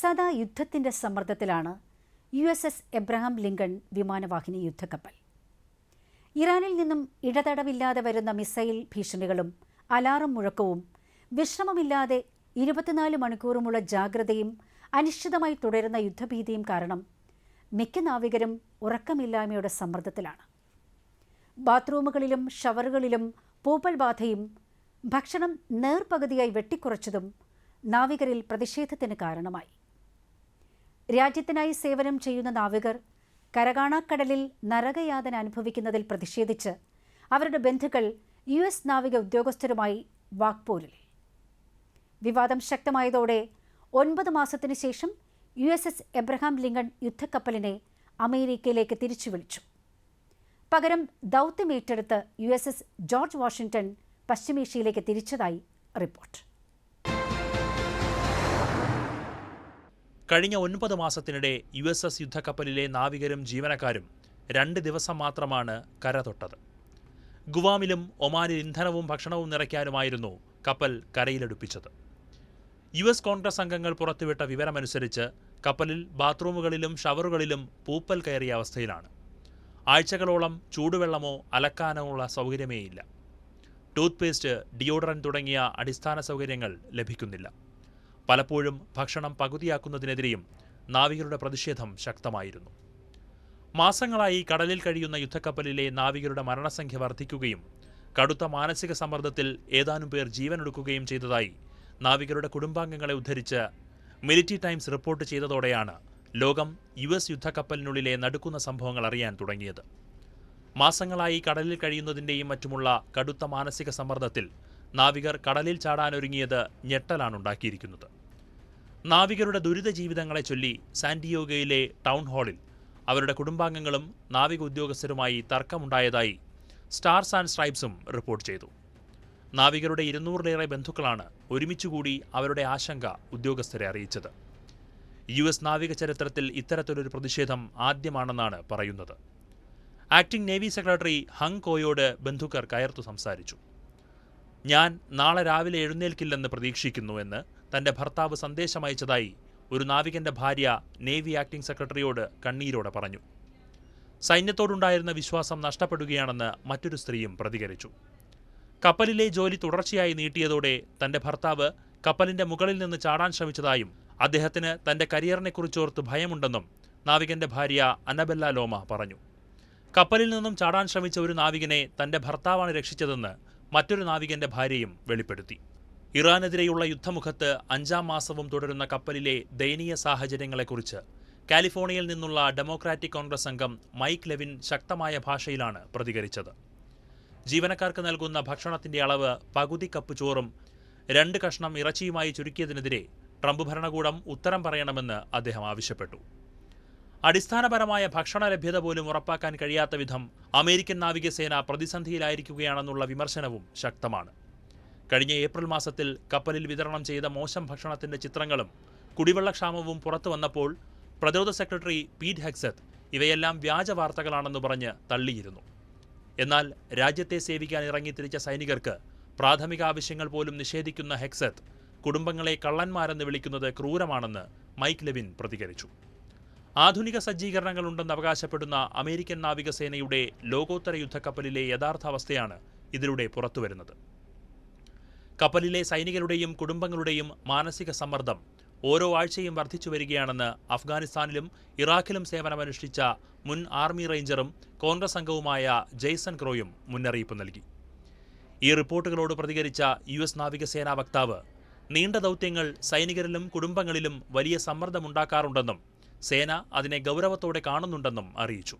സദാ യുദ്ധത്തിന്റെ സമ്മർദ്ദത്തിലാണ് USS എബ്രഹാം ലിങ്കൺ വിമാനവാഹിനി യുദ്ധക്കപ്പൽ. ഇറാനിൽ നിന്നും ഇടതടവില്ലാതെ വരുന്ന മിസൈൽ ഭീഷണികളും അലാറം മുഴക്കവും വിശ്രമമില്ലാതെ 24 മണിക്കൂറുമുള്ള ജാഗ്രതയും അനിശ്ചിതമായി തുടരുന്ന യുദ്ധഭീതിയും കാരണം മിക്ക നാവികരും ഉറക്കമില്ലായ്മയുടെ സമ്മർദ്ദത്തിലാണ്. ബാത്റൂമുകളിലും ഷവറുകളിലും പൂപ്പൽ ബാധയും ഭക്ഷണം നേർപകുതിയായി വെട്ടിക്കുറച്ചതും നാവികരിൽ പ്രതിഷേധത്തിന് കാരണമായി. രാജ്യത്തിനായി സേവനം ചെയ്യുന്ന നാവികർ കരകാണാക്കടലിൽ നരകയാതന അനുഭവിക്കുന്നതിൽ പ്രതിഷേധിച്ച് അവരുടെ ബന്ധുക്കൾ US നാവിക ഉദ്യോഗസ്ഥരുമായി വാക്പോരിൽ. വിവാദം ശക്തമായതോടെ 9 മാസത്തിനു ശേഷം USS എബ്രഹാം ലിങ്കൺ യുദ്ധക്കപ്പലിനെ അമേരിക്കയിലേക്ക് തിരിച്ചു വിളിച്ചു. പകരം ദൗത്യം ഏറ്റെടുത്ത് USS ജോർജ് വാഷിംഗ്ടൺ പശ്ചിമേഷ്യയിലേക്ക് തിരിച്ചതായി റിപ്പോർട്ട്. കഴിഞ്ഞ 9 മാസത്തിനിടെ USS യുദ്ധക്കപ്പലിലെ നാവികരും ജീവനക്കാരും 2 ദിവസം മാത്രമാണ് കര തൊട്ടത്. ഗുവാമിലും ഒമാനിൽ ഇന്ധനവും ഭക്ഷണവും നിറയ്ക്കാനുമായിരുന്നു കപ്പൽ കരയിലെടുപ്പിച്ചത്. US കോൺഗ്രസ് അംഗങ്ങൾ പുറത്തുവിട്ട വിവരമനുസരിച്ച് കപ്പലിൽ ബാത്റൂമുകളിലും ഷവറുകളിലും പൂപ്പൽ കയറിയ അവസ്ഥയിലാണ്. ആഴ്ചകളോളം ചൂടുവെള്ളമോ അലക്കാനോ ഉള്ള സൗകര്യമേയില്ല. ടൂത്ത് പേസ്റ്റ്, ഡിയോഡറന്റ് തുടങ്ങിയ അടിസ്ഥാന സൗകര്യങ്ങൾ ലഭിക്കുന്നില്ല. പലപ്പോഴും ഭക്ഷണം പകുതിയാക്കുന്നതിനെതിരെയും നാവികരുടെ പ്രതിഷേധം ശക്തമായിരുന്നു. മാസങ്ങളായി കടലിൽ കഴിയുന്ന യുദ്ധക്കപ്പലിലെ നാവികരുടെ മരണസംഖ്യ വർദ്ധിക്കുകയും കടുത്ത മാനസിക സമ്മർദ്ദത്തിൽ ഏതാനും പേർ ജീവനൊടുക്കുകയും ചെയ്തതായി നാവികരുടെ കുടുംബാംഗങ്ങളെ ഉദ്ധരിച്ച് മിലിറ്ററി ടൈംസ് റിപ്പോർട്ട് ചെയ്തതോടെയാണ് ലോകം US യുദ്ധക്കപ്പലിനുള്ളിലെ നടുക്കുന്ന സംഭവങ്ങൾ അറിയാൻ തുടങ്ങിയത്. മാസങ്ങളായി കടലിൽ കഴിയുന്നതിൻ്റെയും മറ്റുമുള്ള കടുത്ത മാനസിക സമ്മർദ്ദത്തിൽ നാവികർ കടലിൽ ചാടാനൊരുങ്ങിയത് ഞെട്ടലാണുണ്ടാക്കിയിരിക്കുന്നത്. നാവികരുടെ ദുരിത ജീവിതങ്ങളെ ചൊല്ലി സാന്റിയോഗയിലെ ടൗൺ ഹാളിൽ അവരുടെ കുടുംബാംഗങ്ങളും നാവിക ഉദ്യോഗസ്ഥരുമായി തർക്കമുണ്ടായതായി സ്റ്റാർസ് ആൻഡ് സ്ട്രൈപ്സും റിപ്പോർട്ട് ചെയ്തു. നാവികരുടെ 200-ലേറെ ബന്ധുക്കളാണ് ഒരുമിച്ചുകൂടി അവരുടെ ആശങ്ക ഉദ്യോഗസ്ഥരെ അറിയിച്ചത്. US നാവിക ചരിത്രത്തിൽ ഇത്തരത്തിലൊരു പ്രതിഷേധം ആദ്യമാണെന്നാണ് പറയുന്നത്. ആക്ടിംഗ് നേവി സെക്രട്ടറി ഹങ് കോയോട് ബന്ധുക്കർ കയർത്തു സംസാരിച്ചു. ഞാൻ നാളെ രാവിലെ എഴുന്നേൽക്കില്ലെന്ന് പ്രതീക്ഷിക്കുന്നു എന്ന് തന്റെ ഭർത്താവ് സന്ദേശമയച്ചതായി ഒരു നാവികന്റെ ഭാര്യ നേവി ആക്ടിംഗ് സെക്രട്ടറിയോട് കണ്ണീരോടെ പറഞ്ഞു. സൈന്യത്തോടുണ്ടായിരുന്ന വിശ്വാസം നഷ്ടപ്പെടുകയാണെന്ന് മറ്റൊരു സ്ത്രീയും പ്രതികരിച്ചു. കപ്പലിലെ ജോലി തുടർച്ചയായി നീട്ടിയതോടെ തന്റെ ഭർത്താവ് കപ്പലിന്റെ മുകളിൽ നിന്ന് ചാടാൻ ശ്രമിച്ചതായും അദ്ദേഹത്തിന് തന്റെ കരിയറിനെക്കുറിച്ചോർത്ത് ഭയമുണ്ടെന്നും നാവികന്റെ ഭാര്യ അന്നബെല്ല ലോമ പറഞ്ഞു. കപ്പലിൽ നിന്നും ചാടാൻ ശ്രമിച്ച ഒരു നാവികനെ തന്റെ ഭർത്താവാണ് രക്ഷിച്ചതെന്ന് മറ്റൊരു നാവികന്റെ ഭാര്യയും വെളിപ്പെടുത്തി. ഇറാനെതിരെയുള്ള യുദ്ധമുഖത്ത് 5ാം മാസവും തുടരുന്ന കപ്പലിലെ ദയനീയ സാഹചര്യങ്ങളെക്കുറിച്ച് കാലിഫോർണിയയിൽ നിന്നുള്ള ഡെമോക്രാറ്റിക് കോൺഗ്രസ് അംഗം മൈക്ക് ലെവിൻ ശക്തമായ ഭാഷയിലാണ് പ്രതികരിച്ചത്. ജീവനക്കാർക്ക് നൽകുന്ന ഭക്ഷണത്തിന്റെ അളവ് പകുതി കപ്പ് ചോറും 2 കഷ്ണം ഇറച്ചിയുമായി ചുരുക്കിയതിനെതിരെ ട്രംപ് ഭരണകൂടം ഉത്തരം പറയണമെന്ന് അദ്ദേഹം ആവശ്യപ്പെട്ടു. അടിസ്ഥാനപരമായ ഭക്ഷണ ലഭ്യത പോലും ഉറപ്പാക്കാൻ കഴിയാത്ത വിധം അമേരിക്കൻ നാവികസേന പ്രതിസന്ധിയിലായിരിക്കുകയാണെന്നുള്ള വിമർശനവും ശക്തമാണ്. കഴിഞ്ഞ ഏപ്രിൽ മാസത്തിൽ കപ്പലിൽ വിതരണം ചെയ്ത മോശം ഭക്ഷണത്തിന്റെ ചിത്രങ്ങളും കുടിവെള്ളക്ഷാമവും പുറത്തു വന്നപ്പോൾ പ്രതിരോധ സെക്രട്ടറി പീറ്റ് ഹെഗ്സെത്ത് ഇവയെല്ലാം വ്യാജ വാർത്തകളാണെന്ന് പറഞ്ഞ് തള്ളിയിരുന്നു. എന്നാൽ രാജ്യത്തെ സേവിക്കാൻ ഇറങ്ങി തിരിച്ച സൈനികർക്ക് പ്രാഥമിക ആവശ്യങ്ങൾ പോലും നിഷേധിക്കുന്ന ഹെഗ്സെത്ത് കുടുംബങ്ങളെ കള്ളന്മാരെന്ന് വിളിക്കുന്നത് ക്രൂരമാണെന്ന് മൈക്ക് ലെവിൻ പ്രതികരിച്ചു. ആധുനിക സജ്ജീകരണങ്ങളുണ്ടെന്ന് അവകാശപ്പെടുന്ന അമേരിക്കൻ നാവികസേനയുടെ ലോകോത്തര യുദ്ധക്കപ്പലിലെ യഥാർത്ഥ അവസ്ഥയാണ് ഇതിലൂടെ പുറത്തുവരുന്നത്. കപ്പലിലെ സൈനികരുടെയും കുടുംബങ്ങളുടെയും മാനസിക സമ്മർദ്ദം ഓരോ ആഴ്ചയും വർദ്ധിച്ചു വരികയാണെന്ന് അഫ്ഗാനിസ്ഥാനിലും ഇറാഖിലും സേവനമനുഷ്ഠിച്ച മുൻ ആർമി റേഞ്ചറും കോൺഗ്രസ് അംഗവുമായ ജെയ്സൺ ക്രോയും മുന്നറിയിപ്പ് നൽകി. ഈ റിപ്പോർട്ടുകളോട് പ്രതികരിച്ച US നാവികസേനാ വക്താവ് നീണ്ട ദൗത്യങ്ങൾ സൈനികരിലും കുടുംബങ്ങളിലും വലിയ സമ്മർദ്ദമുണ്ടാക്കാറുണ്ടെന്നും സേന അതിനെ ഗൗരവത്തോടെ കാണുന്നുണ്ടെന്നും അറിയിച്ചു.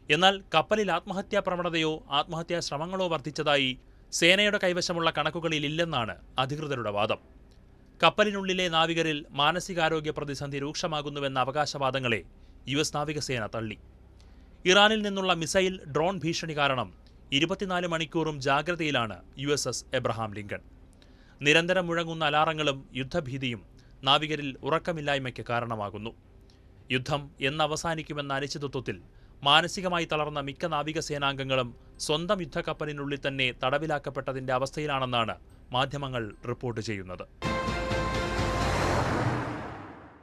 എന്നാൽ കപ്പലിൽ ആത്മഹത്യാ പ്രവണതയോ ആത്മഹത്യാ ശ്രമങ്ങളോ വർദ്ധിച്ചതായി സേനയുടെ കൈവശമുള്ള കണക്കുകളിൽ ഇല്ലെന്നാണ് അധികൃതരുടെ വാദം. കപ്പലിനുള്ളിലെ നാവികരിൽ മാനസികാരോഗ്യ പ്രതിസന്ധി രൂക്ഷമാകുന്നുവെന്ന അവകാശവാദങ്ങളെ US നാവികസേന തള്ളി. ഇറാനിൽ നിന്നുള്ള മിസൈൽ, ഡ്രോൺ ഭീഷണി കാരണം 24 മണിക്കൂറും ജാഗ്രതയിലാണ് USS എബ്രഹാം ലിങ്കൺ. നിരന്തരം മുഴങ്ങുന്ന അലാറങ്ങളും യുദ്ധഭീതിയും നാവികരിൽ ഉറക്കമില്ലായ്മയ്ക്ക് കാരണമാകുന്നു. യുദ്ധം എന്നവസാനിക്കുമെന്ന അനിശ്ചിതത്വത്തിൽ മാനസികമായി തളർന്ന മിക്ക നാവികസേനാംഗങ്ങളും സ്വന്തം യുദ്ധക്കപ്പലിനുള്ളിൽ തന്നെ തടവിലാക്കപ്പെട്ടതിന്റെ അവസ്ഥയിലാണെന്നാണ് മാധ്യമങ്ങൾ റിപ്പോർട്ട് ചെയ്യുന്നത്.